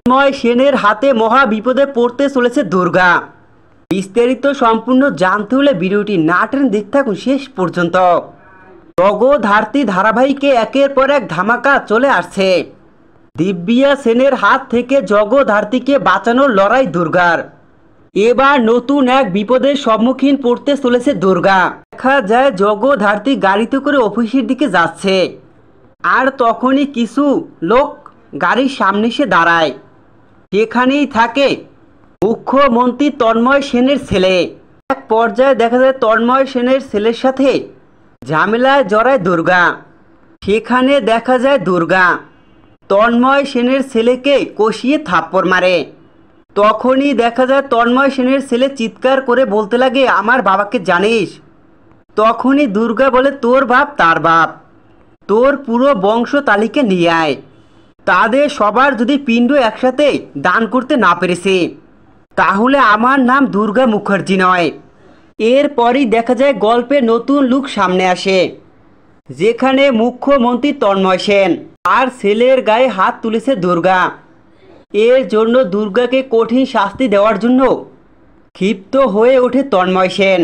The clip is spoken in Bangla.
তন্ময় সেনের হাতে মহা বিপদে পড়তে চলেছে দুর্গা। বিস্তারিত সম্পূর্ণ জানতে হলে ভিডিওটি না টেনে দেখতে থাকুন শেষ পর্যন্ত। জগদ্ধাত্রী ধারাবাহিকে একের পর এক ধামাকা চলে আসছে। দিব্যা সেনের হাত থেকে জগদ্ধাত্রীকে বাঁচানোর লড়াই দুর্গার। এবার নতুন এক বিপদের সম্মুখীন পড়তে চলেছে দুর্গা। দেখা যায় জগদ্ধাত্রী গাড়িতে করে অফিসের দিকে যাচ্ছে, আর তখনই কিছু লোক গাড়ির সামনে এসে দাঁড়ায়। সেখানেই থাকে মুখ্যমন্ত্রী তন্ময় সেনের ছেলে। এক পর্যায়ে দেখা যায় তন্ময় সেনের ছেলের সাথে ঝামেলায় জড়ায় দুর্গা। সেখানে দেখা যায় দুর্গা তন্ময় সেনের ছেলেকে কষিয়ে থাপ্পড় মারে। তখনই দেখা যায় তন্ময় সেনের ছেলে চিৎকার করে বলতে লাগে, আমার বাবাকে জানিস? তখনই দুর্গা বলে, তোর বাপ তার বাপ, তোর পুরো বংশ তালিকা নিয়ে আয়। তাদের সবার যদি পিণ্ড একসাথে দান করতে না পেরেছে, তাহলে আমার নাম দুর্গা মুখার্জি নয়। এরপরই দেখা যায় গল্পে নতুন লুক সামনে আসে, যেখানে মুখ্যমন্ত্রী তন্ময় সেন আর ছেলের গায়ে হাত তুলেছে দুর্গা। এর জন্য দুর্গাকে কঠিন শাস্তি দেওয়ার জন্য ক্ষিপ্ত হয়ে ওঠে তন্ময় সেন।